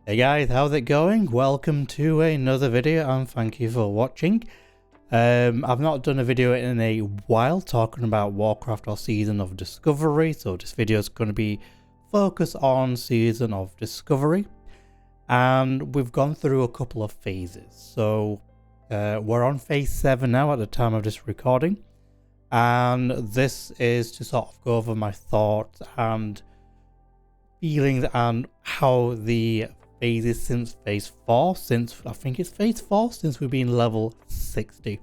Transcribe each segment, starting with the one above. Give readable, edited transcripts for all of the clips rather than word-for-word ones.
Hey guys, how's it going? Welcome to another video and thank you for watching. I've not done a video in a while talking about Warcraft or Season of Discovery, so this video is going to be focused on Season of Discovery. And we've gone through a couple of phases. So we're on phase 7 now at the time of this recording. And this is to sort of go over my thoughts and feelings and how the phases since phase 4, since I think it's phase 4, since we've been level 60,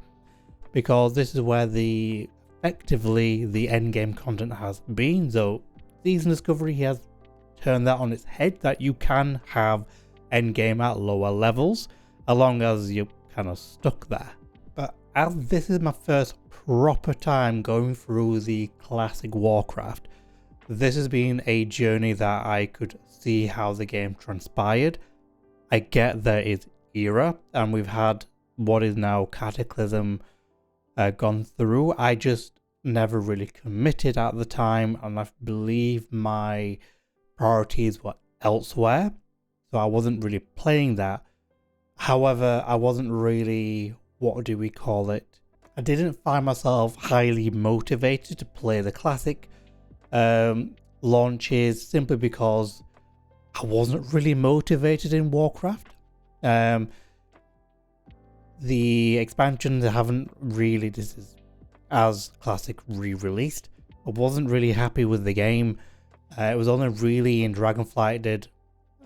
because this is where effectively the end game content has been. So Season Discovery has turned that on its head, that you can have end game at lower levels as long as you're kind of stuck there. But as this is my first proper time going through the classic Warcraft, this has been a journey that I could see how the game transpired. I get there is era and we've had what is now Cataclysm gone through. I just never really committed at the time, and I believe my priorities were elsewhere, so I wasn't really playing that. However, I wasn't really, what do we call it? I didn't find myself highly motivated to play the classic launches, simply because I wasn't really motivated in Warcraft. The expansions haven't really, this is as classic re-released. I wasn't really happy with the game. It was only really in Dragonflight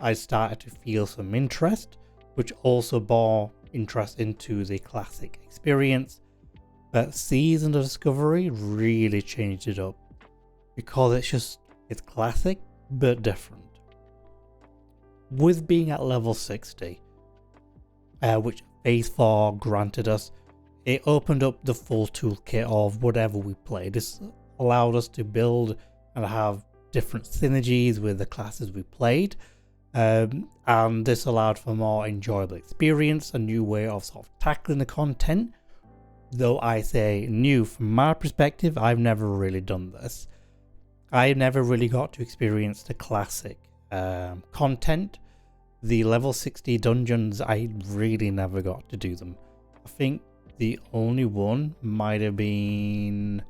I started to feel some interest, which also bore interest into the classic experience. But Season of Discovery really changed it up, because it's classic but different. With being at level 60, which phase 4 granted us, it opened up the full toolkit of whatever we played. This allowed us to build and have different synergies with the classes we played, and this allowed for more enjoyable experience, a new way of sort of tackling the content. Though I say new, from my perspective, I've never really done this. I never really got to experience the classic content. The level 60 dungeons, I really never got to do them. I think the only one might have been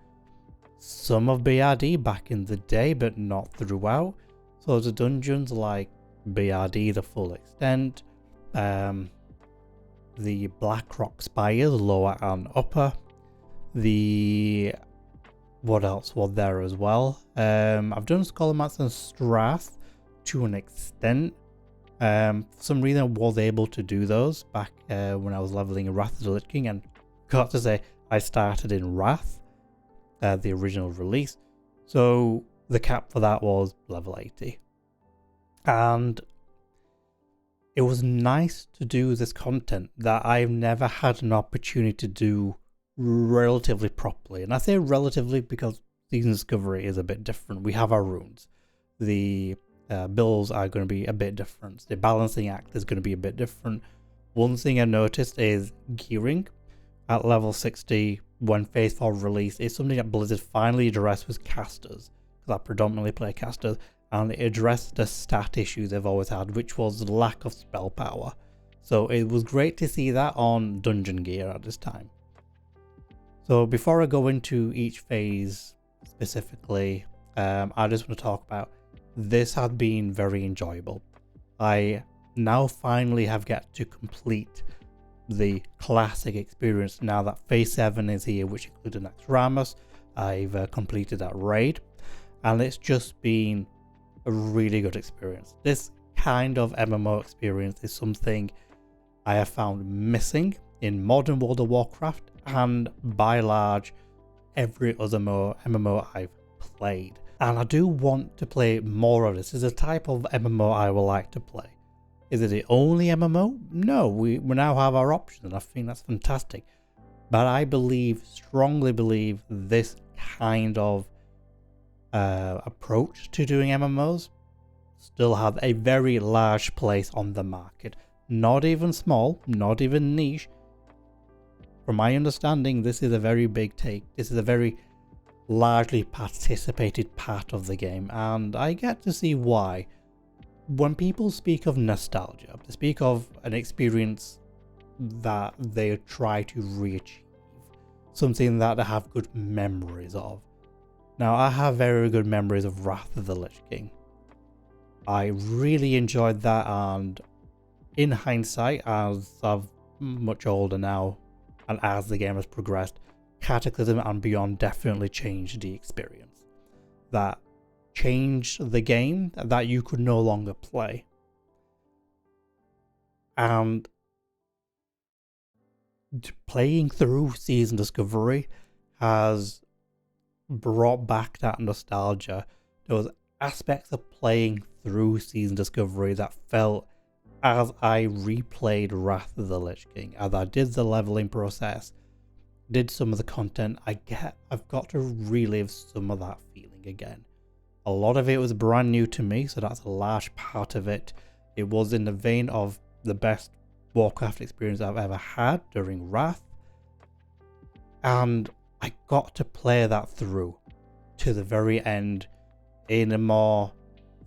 some of BRD back in the day, but not throughout. So the dungeons like BRD, the full extent, the Blackrock Spires, lower and upper, what else was there as well? I've done Scholomance and Strath to an extent. For some reason I was able to do those back when I was leveling Wrath of the Lich King, and got to say I started in Wrath, the original release, so the cap for that was level 80. And it was nice to do this content that I've never had an opportunity to do relatively properly. And I say relatively because Season Discovery is a bit different. We have our runes. The builds are going to be a bit different. The balancing act is going to be a bit different. One thing I noticed is gearing at level 60 when phase 4 released is something that Blizzard finally addressed with casters, because I predominantly play casters, and it addressed the stat issues they've always had, which was the lack of spell power. So it was great to see that on dungeon gear at this time. So before I go into each phase specifically, I just want to talk about this has been very enjoyable. I now finally have got to complete the classic experience now that phase 7 is here, which included Naxxramas. I've completed that raid, and it's just been a really good experience. This kind of MMO experience is something I have found missing in modern World of Warcraft, and by large every other MMO I've played. And I do want to play more of this. This is a type of MMO I would like to play. Is it the only MMO? No, we now have our options, and I think that's fantastic. But I strongly believe this kind of approach to doing MMOs still have a very large place on the market. Not even small, not even niche. From my understanding, this is a very big take. This is a very largely participated part of the game, and I get to see why. when people speak of nostalgia, they speak of an experience that they try to re-achieve, something that they have good memories of. Now, I have very good memories of Wrath of the Lich King. I really enjoyed that, and in hindsight, as I'm much older now, and as the game has progressed, Cataclysm and Beyond definitely changed the experience. That changed the game that you could no longer play. And playing through Season Discovery has brought back that nostalgia. There was aspects of playing through Season Discovery that felt, as I replayed Wrath of the Lich King, as I did the leveling process, did some of the content, I've got to relive some of that feeling again. A lot of it was brand new to me, so that's a large part of it. It was in the vein of the best Warcraft experience I've ever had during Wrath, and I got to play that through to the very end in a more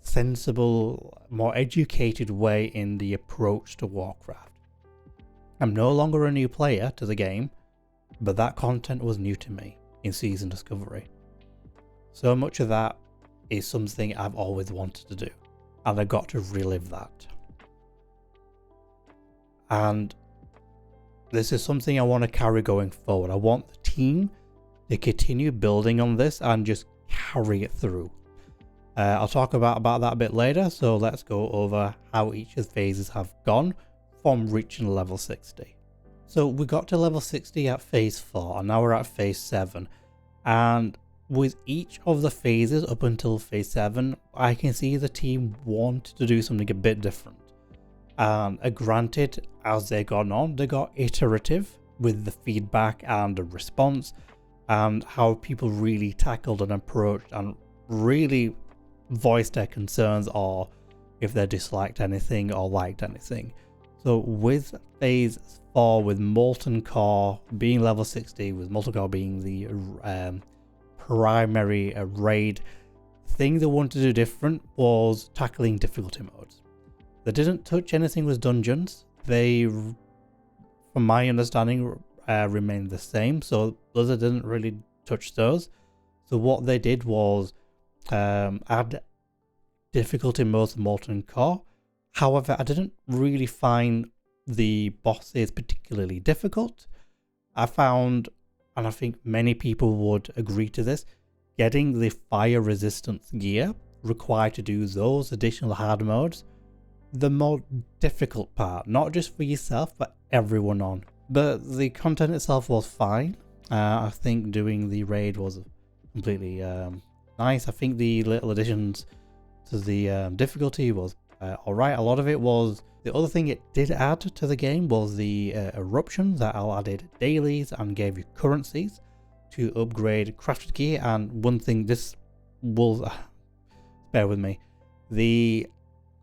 sensible, more educated way in the approach to Warcraft. I'm no longer a new player to the game, but that content was new to me in Season Discovery. So much of that is something I've always wanted to do, and I got to relive that. And this is something I want to carry going forward. I want the team to continue building on this and just carry it through. I'll talk about that a bit later, so let's go over how each of the phases have gone from reaching level 60. So we got to level 60 at phase 4, and now we're at phase 7. And with each of the phases up until phase 7, I can see the team want to do something a bit different. And granted, as they got on, they got iterative with the feedback and the response, and how people really tackled and approached and really voiced their concerns, or if they disliked anything or liked anything. So with phase 4, with Molten Core being level 60, with Molten Core being the primary raid, thing they wanted to do different was tackling difficulty modes. They didn't touch anything with dungeons. They, from my understanding, remained the same, so Blizzard didn't really touch those. So what they did was add difficulty modes to Molten Core. However, I didn't really find the bosses particularly difficult. I found, and I think many people would agree to this, getting the fire resistance gear required to do those additional hard modes the more difficult part, not just for yourself but everyone on. But the content itself was fine. I think doing the raid was completely nice. I think the little additions to the difficulty was alright. A lot of it was, the other thing it did add to the game was the eruptions that added dailies and gave you currencies to upgrade crafted gear. And one thing, this will bear with me, the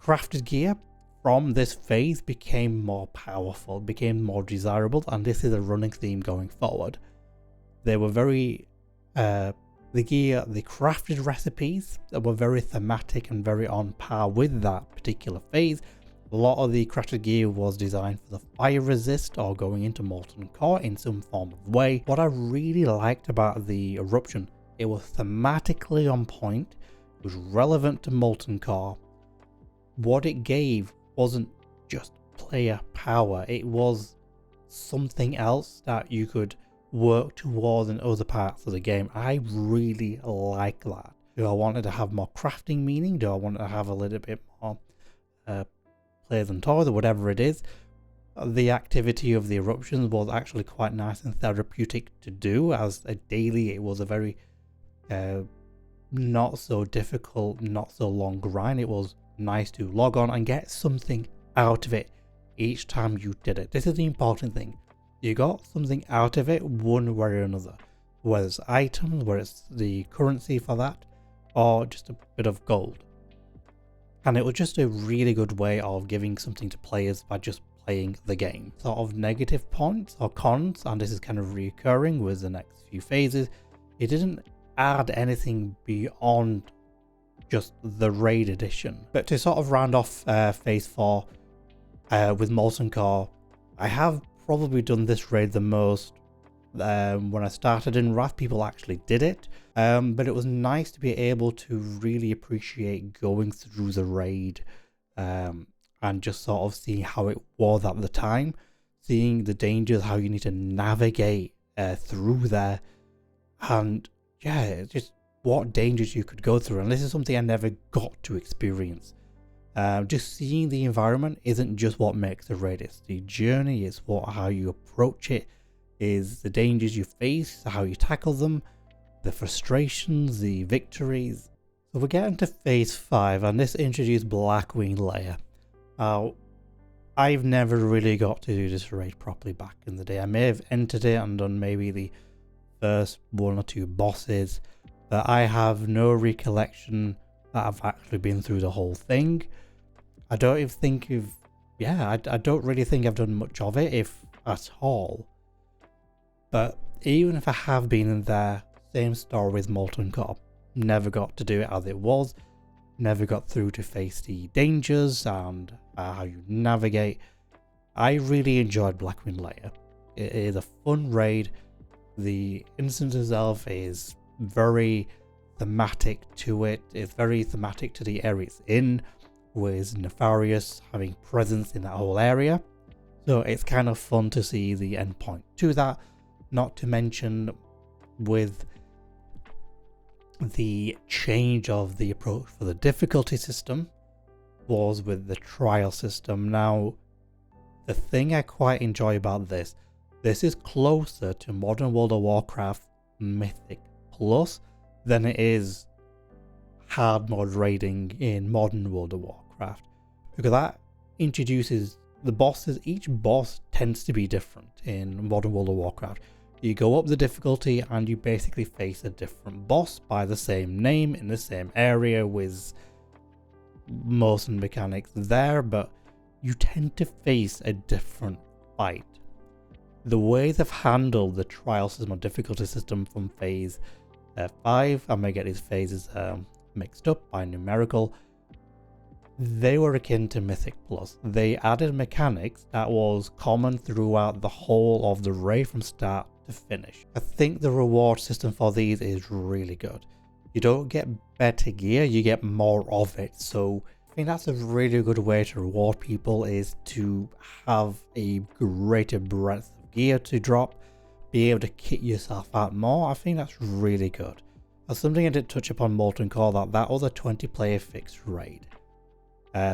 crafted gear from this phase became more powerful, became more desirable, and this is a running theme going forward. They were very the crafted recipes that were very thematic and very on par with that particular phase. A lot of the crafted gear was designed for the fire resist or going into Molten Core in some form of way. What I really liked about the eruption, it was thematically on point, it was relevant to Molten Core. What it gave wasn't just player power, it was something else that you could work towards in other parts of the game. I really like that. Do I want it to have more crafting meaning? Do I want it to have a little bit more players and toys or whatever it is? The activity of the eruptions was actually quite nice and therapeutic to do. As a daily, it was a very not so difficult, not so long grind. It was nice to log on and get something out of it each time you did it. This is the important thing. You got something out of it one way or another, whether it's items, whether it's the currency for that, or just a bit of gold. And it was just a really good way of giving something to players by just playing the game. Sort of negative points or cons, and this is kind of recurring with the next few phases, it didn't add anything beyond just the raid edition. But to sort of round off phase 4 with Molten Core, I have probably done this raid the most. When I started in Wrath, people actually did it, but it was nice to be able to really appreciate going through the raid and just sort of seeing how it was at the time, seeing the dangers, how you need to navigate through there, and yeah, just what dangers you could go through. And this is something I never got to experience. Just seeing the environment isn't just what makes a raid, it's the journey, it's how you approach it, is the dangers you face, how you tackle them, the frustrations, the victories. So we're getting to phase 5, and this introduced Blackwing Lair. Now, I've never really got to do this raid properly back in the day. I may have entered it and done maybe the first 1 or 2 bosses, but I have no recollection that I've actually been through the whole thing. I don't even think I don't really think I've done much of it, if at all. But even if I have been in there, same story with Molten Core. Never got to do it as it was. Never got through to face the dangers and how you navigate. I really enjoyed Blackwing Lair. It is a fun raid. The instance itself is very thematic to it. It's very thematic to the area it's in, with Nefarious having presence in that whole area. So it's kind of fun to see the endpoint to that. Not to mention with the change of the approach for the difficulty system was with the trial system. Now, the thing I quite enjoy about this is closer to Modern World of Warcraft Mythic Plus than it is hard mode raiding in Modern World of Warcraft, because that introduces the bosses. Each boss tends to be different in Modern World of Warcraft. You go up the difficulty and you basically face a different boss by the same name in the same area with most mechanics there, but you tend to face a different fight. The way they've handled the trial system or difficulty system from phase 5, I may get these phases mixed up by numerical, they were akin to Mythic Plus. They added mechanics that was common throughout the whole of the raid from start to finish. I think the reward system for these is really good. You don't get better gear, you get more of it. So I think that's a really good way to reward people, is to have a greater breadth of gear to drop, be able to kit yourself out more. I think that's really good. That's something I did touch upon Molten Core, that was a 20 player fixed raid.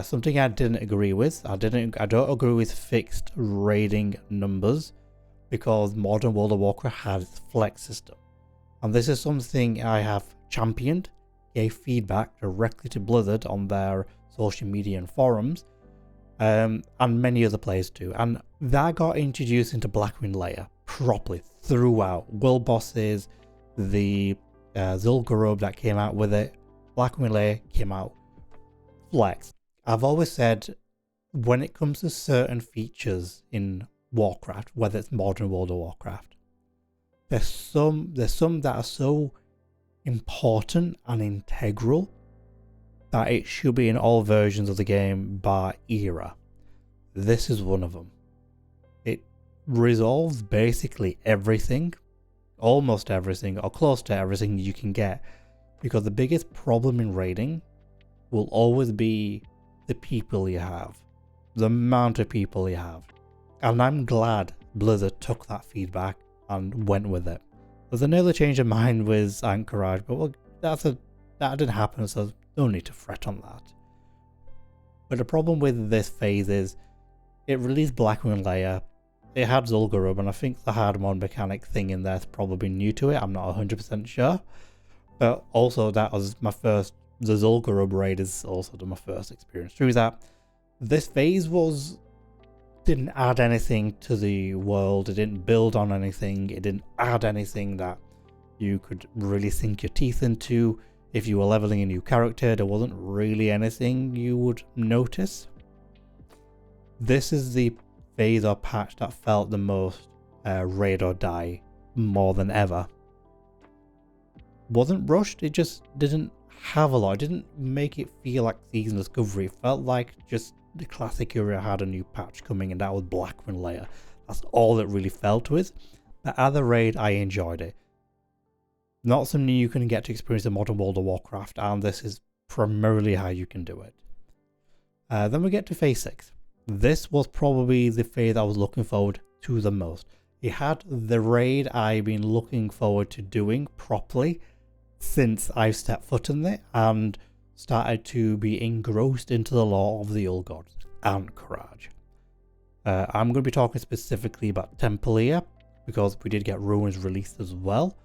Something I didn't agree with. I don't agree with fixed raiding numbers, because Modern World of Warcraft has its flex system. And this is something I have championed, gave feedback directly to Blizzard on their social media and forums, and many other players too. And that got introduced into Blackwing Lair properly throughout. World bosses, the Zul'Gurub that came out with it, Blackwing Lair came out flex. I've always said, when it comes to certain features in Warcraft, whether it's Modern World of Warcraft, there's some that are so important and integral that it should be in all versions of the game bar era. This is one of them. It resolves basically everything, almost everything, or close to everything you can get, because the biggest problem in raiding will always be the people you have, the amount of people you have. And I'm glad Blizzard took that feedback and went with it. There's another change of mind with Anchorage, but that didn't happen, so no need to fret on that. But the problem with this phase is it released Blackwing Lair. It had Zul'Gurub, and I think the hard mode mechanic thing in there is probably new to it. I'm not 100% sure. But also that was my first, the Zul'Gurub raid is also my first experience through that. This phase didn't add anything to the world, it didn't build on anything, it didn't add anything that you could really sink your teeth into. If you were leveling a new character, there wasn't really anything you would notice. This is the phase or patch that felt the most raid or die more than ever. Wasn't rushed, it just didn't have a lot. It didn't make it feel like Season Discovery. It felt like just the classic area had a new patch coming, and that was Blackwing Lair. That's all it really felt with. But at the raid, I enjoyed it. Not something you can get to experience in modern World of Warcraft, and this is primarily how you can do it. Then we get to phase 6. This was probably the phase I was looking forward to the most. It had the raid I've been looking forward to doing properly since I've stepped foot in it and started to be engrossed into the lore of the Old Gods and Kharaj. I'm going to be talking specifically about Temple here because we did get Ruins released as well.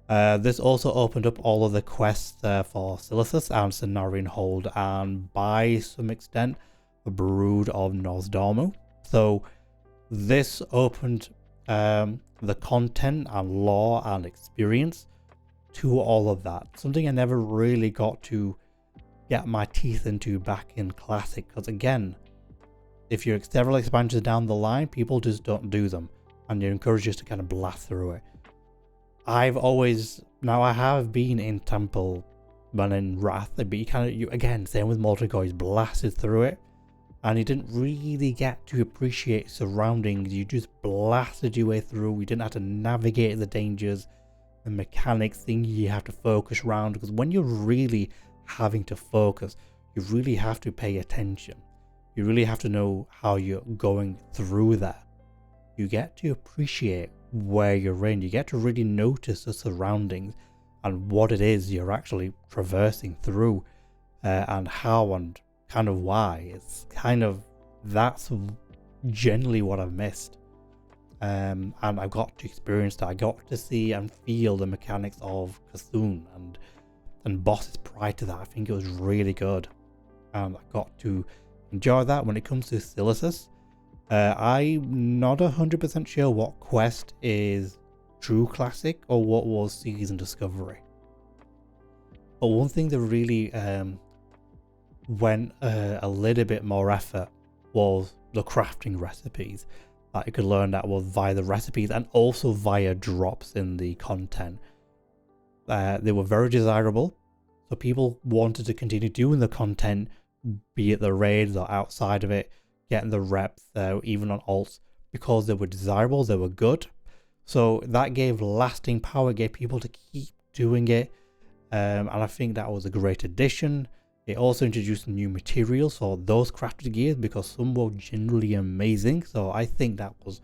This also opened up all of the quests for Silithus and Cenarian Hold, and by some extent the Brood of Nozdormu. So this opened the content and lore and experience to all of that. Something I never really got to get my teeth into back in Classic, because again, if you're several expansions down the line, people just don't do them, and you're encouraged just to kind of blast through it. I have been in Temple and in Wrath, but you again, same with Mortgau, you blasted through it, and you didn't really get to appreciate surroundings. You just blasted your way through. You didn't have to navigate the dangers, the mechanics, thing you have to focus around, because when you're really having to focus, you really have to pay attention. You really have to know how you're going through that. You get to appreciate where you're in. You get to really notice the surroundings and what it is you're actually traversing through, and how and kind of why. It's kind of, that's generally what I've missed. And I got to experience that. I got to see and feel the mechanics of Cthulhu and bosses prior to that. I think it was really good, and I got to enjoy that. When it comes to Silithus, I'm not 100% sure what quest is true Classic or what was Season Discovery. But one thing that really went a little bit more effort was the crafting recipes that you could learn. That was via the recipes and also via drops in the content. They were very desirable, so people wanted to continue doing the content, be it the raids or outside of it, getting the reps, even on alts, because they were desirable, they were good. So that gave lasting power, gave people to keep doing it, and I think that was a great addition. It also introduced new materials for those crafted gears, because some were generally amazing. So I think that was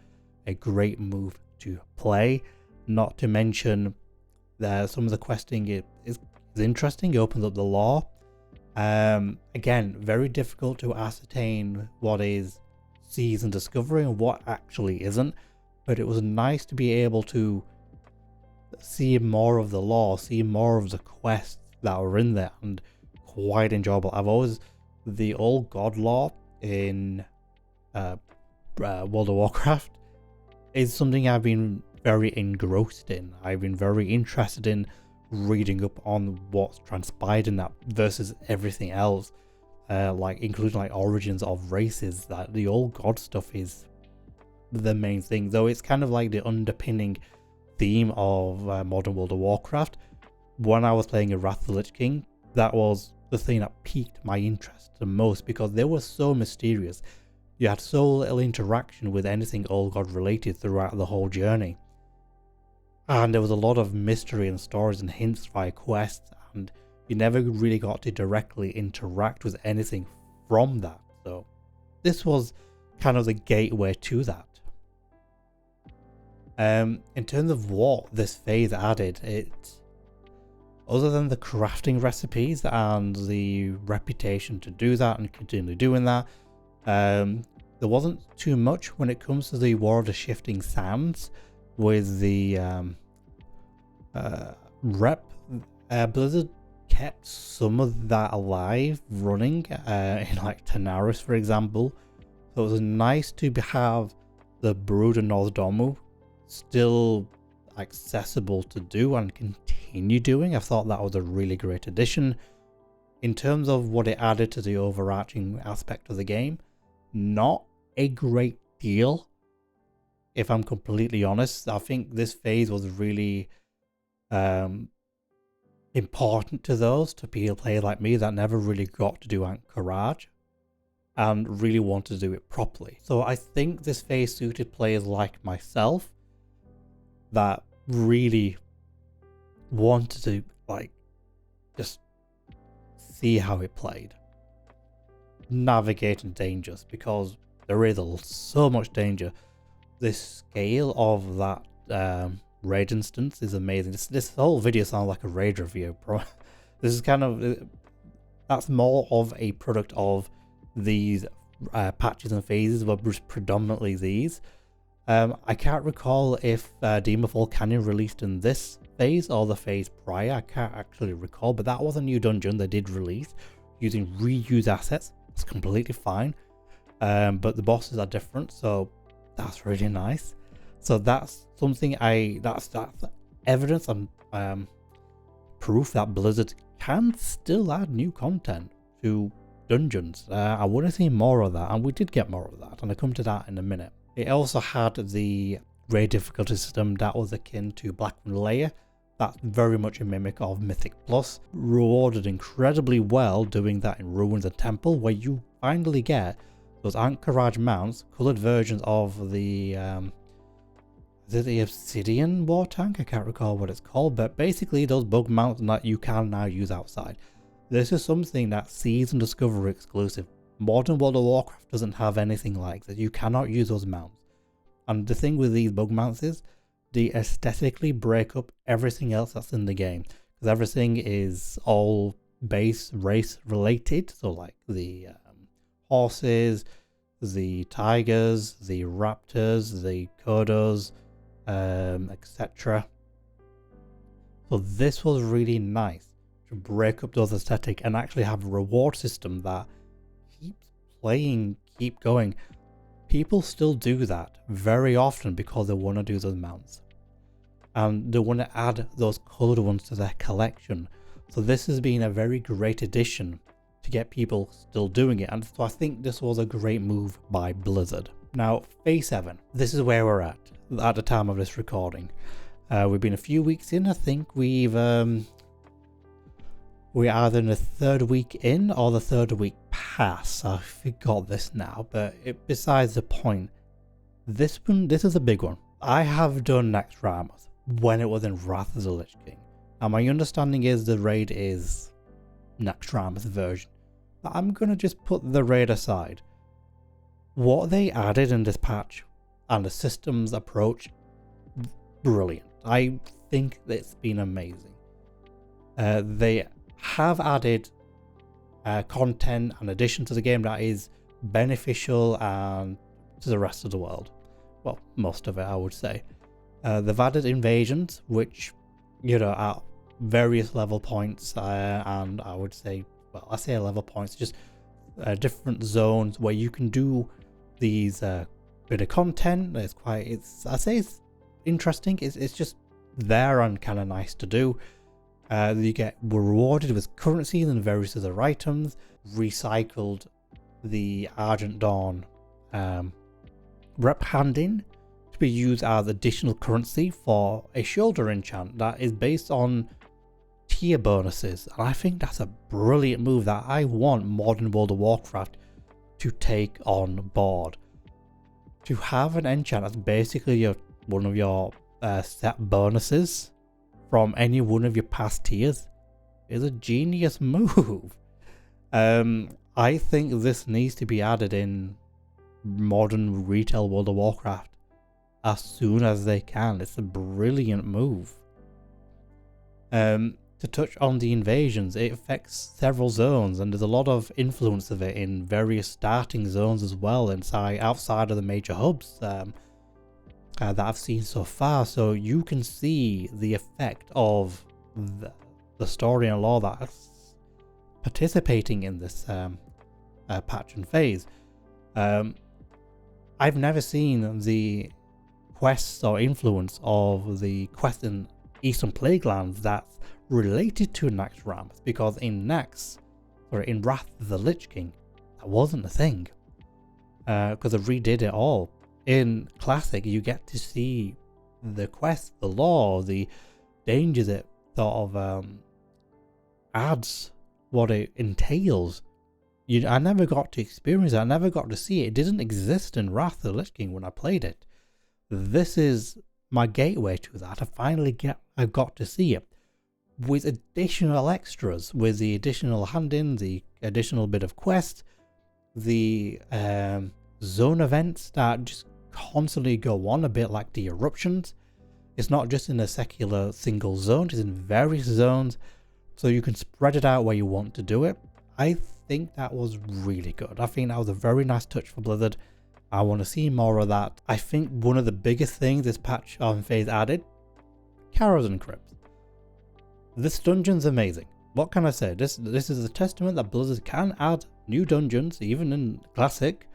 a great move to play. Not to mention that some of the questing is interesting. It opens up the lore. Again, very difficult to ascertain what is Season Discovery and what actually isn't, but it was nice to be able to see more of the lore, see more of the quests that were in there, and quite enjoyable. The old god lore in World of Warcraft is something I've been very engrossed in. I've been very interested in reading up on what's transpired in that versus everything else, including origins of races. That the old god stuff is the main thing, though it's kind of like the underpinning theme of modern World of Warcraft. When I was playing a Wrath of the Lich King, that was the thing that piqued my interest the most, because they were so mysterious. You had so little interaction with anything old god related throughout the whole journey. And there was a lot of mystery and stories and hints via quests, and you never really got to directly interact with anything from that. So this was kind of the gateway to that. In terms of what this phase added, other than the crafting recipes and the reputation to do that and continue doing that, there wasn't too much when it comes to the War of the Shifting Sands. With the Blizzard kept some of that alive, running in Tanaris, for example. So it was nice to have the Brood of Nozdormu still accessible to do and continue doing. I thought that was a really great addition. In terms of what it added to the overarching aspect of the game, not a great deal. If I'm completely honest, I think this phase was really important to those, to players like me that never really got to do Ahn'Qiraj and really want to do it properly. So I think this phase suited players like myself that really wanted to like just see how it played, navigating dangers, because there is so much danger. The scale of that raid instance is amazing. This whole video sounds like a raid review, bro. This is kind of, that's more of a product of these patches and phases, but predominantly these. I can't recall if Demon Canyon released in this phase or the phase prior. I can't actually recall, but that was a new dungeon they did release using reused assets. It's completely fine, but the bosses are different, so that's really nice. So that's something that's evidence and proof that Blizzard can still add new content to dungeons. I want to see more of that, and we did get more of that, and I'll come to that in a minute. It also had the raid difficulty system that was akin to Blackwing Lair. That's very much a mimic of Mythic Plus. Rewarded incredibly well doing that in Ruins and Temple, where you finally get those Ahn'Qiraj mounts, coloured versions of the is it the Obsidian War Tank? I can't recall what it's called, but basically those bug mounts that you can now use outside. This is something that Season Discovery exclusive. Modern World of Warcraft doesn't have anything like that. You cannot use those mounts. And the thing with these bug mounts is they aesthetically break up everything else that's in the game, because everything is all base race related. So like the horses, the tigers, the raptors, the kodos, etc. So this was really nice to break up those aesthetic and actually have a reward system that keeps playing, keep going. People still do that very often because they want to do those mounts and they want to add those colored ones to their collection. So this has been a very great addition to get people still doing it, and so I think this was a great move by Blizzard. Now, phase 7, this is where we're at the time of this recording. We've been a few weeks in. I think we're either in the 3rd week in or the 3rd week past. I forgot this now, but besides the point, this is a big one. I have done Naxxramas when it was in Wrath of the Lich King. Now my understanding is the raid is Naxxramas version, but I'm gonna just put the raid aside. What they added in this patch and the systems approach, brilliant. I think it's been amazing. They have added content and addition to the game that is beneficial and to the rest of the world. Well, most of it, I would say. They've added invasions, which, you know, at various level points, and I would say, well, I say level points, just different zones where you can do these bit of content. I say it's interesting. It's just there and kind of nice to do. You get rewarded with currencies and various other items. Recycled the Argent Dawn rep handing to be used as additional currency for a shoulder enchant that is based on tier bonuses, and I think that's a brilliant move that I want modern World of Warcraft to take on board. To have an enchant that's basically one of your set bonuses from any one of your past tiers is a genius move. I think this needs to be added in modern retail World of Warcraft as soon as they can. It's a brilliant move. To touch on the invasions, it affects several zones, and there's a lot of influence of it in various starting zones as well, outside of the major hubs that I've seen so far. So you can see the effect of the story and lore that's participating in this patch and phase. I've never seen the quests or influence of the quest in Eastern Plaguelands that's related to Naxxramas, because in Wrath of the Lich King, that wasn't a thing, because they redid it all. In Classic, you get to see the quest, the lore, the dangers it sort of adds, what it entails. I never got to experience it. I never got to see it. It didn't exist in Wrath of the Lich King when I played it. This is my gateway to that. I've got to see it with additional extras, with the additional hand-in, the additional bit of quest, the zone events that just constantly go on, a bit like the eruptions. It's not just in a secular single zone, it's in various zones, so you can spread it out where you want to do it. I think that was really good. I think that was a very nice touch for Blizzard. I want to see more of that. I think one of the biggest things this patch on Phase added, Carousel Crypts. This dungeon's amazing. What can I say? This is a testament that Blizzard can add new dungeons, even in Classic.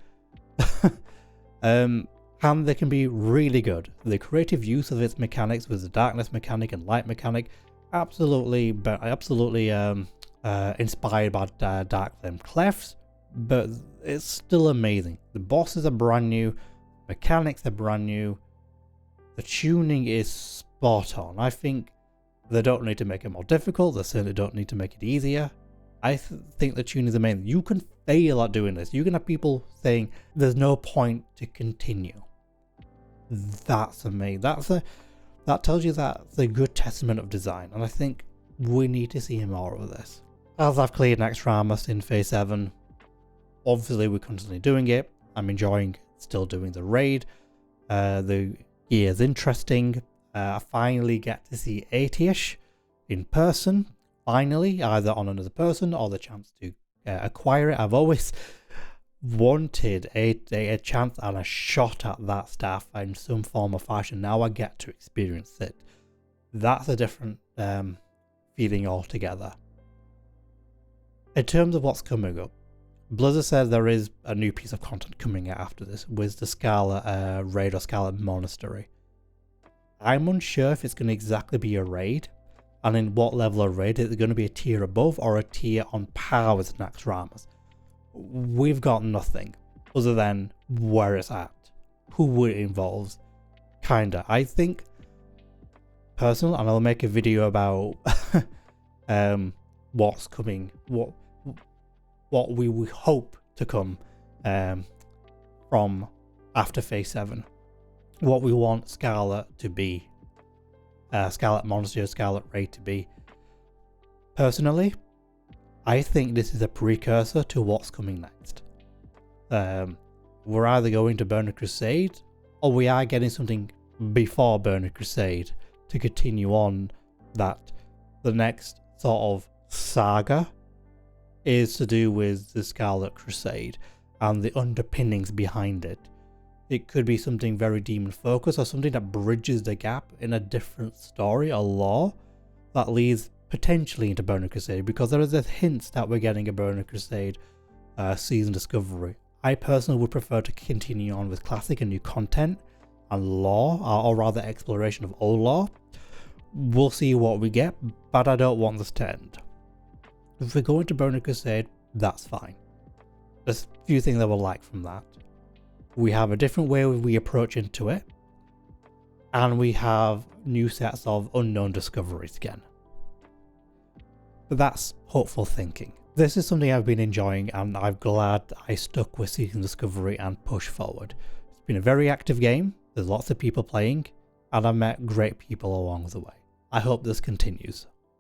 And they can be really good. The creative use of its mechanics with the darkness mechanic and light mechanic, absolutely inspired by Dark Flame Clefs, but it's still amazing. The bosses are brand new, mechanics are brand new, the tuning is spot on. I think they don't need to make it more difficult, they certainly don't need to make it easier. I think the tuning is amazing. You can fail at doing this. You can have people saying there's no point to continue. That's amazing. That tells you that's a good testament of design, and I think we need to see more of this. As I've cleared Naxxramas in Phase 7, obviously we're constantly doing it. I'm enjoying still doing the raid. The gear is interesting. I finally get to see Aetish in person, finally, either on another person or the chance to acquire it. I've always wanted a chance and a shot at that staff in some form or fashion. Now I get to experience it. That's a different feeling altogether. In terms of what's coming up, Blizzard says there is a new piece of content coming out after this with the Scarlet raid or Scarlet Monastery. I'm unsure if it's going to exactly be a raid, and in what level of raid. Is it going to be a tier above or a tier on par with Naxxramas? We've got nothing other than where it's at, who it involves, kinda. I think, personally, and I'll make a video about what's coming, what we hope to come from after Phase 7. What we want Scarlet to be, Scarlet Monastery, Scarlet Raid to be. Personally, I think this is a precursor to what's coming next. We're either going to Burning Crusade, or we are getting something before Burning Crusade to continue on that. The next sort of saga is to do with the Scarlet Crusade and the underpinnings behind it. It could be something very demon focused, or something that bridges the gap in a different story or lore that leads potentially into Burning Crusade, because there is this hints that we're getting a Burning Crusade season discovery. I personally would prefer to continue on with classic and new content and lore, or rather exploration of old lore. We'll see what we get, but I don't want this to end. If we're going to Burning Crusade, that's fine. There's a few things I would like from that. We have a different way we approach into it, and we have new sets of unknown discoveries again. But that's hopeful thinking. This is something I've been enjoying, and I'm glad I stuck with Season Discovery and push forward. It's been a very active game, there's lots of people playing, and I've met great people along the way. I hope this continues.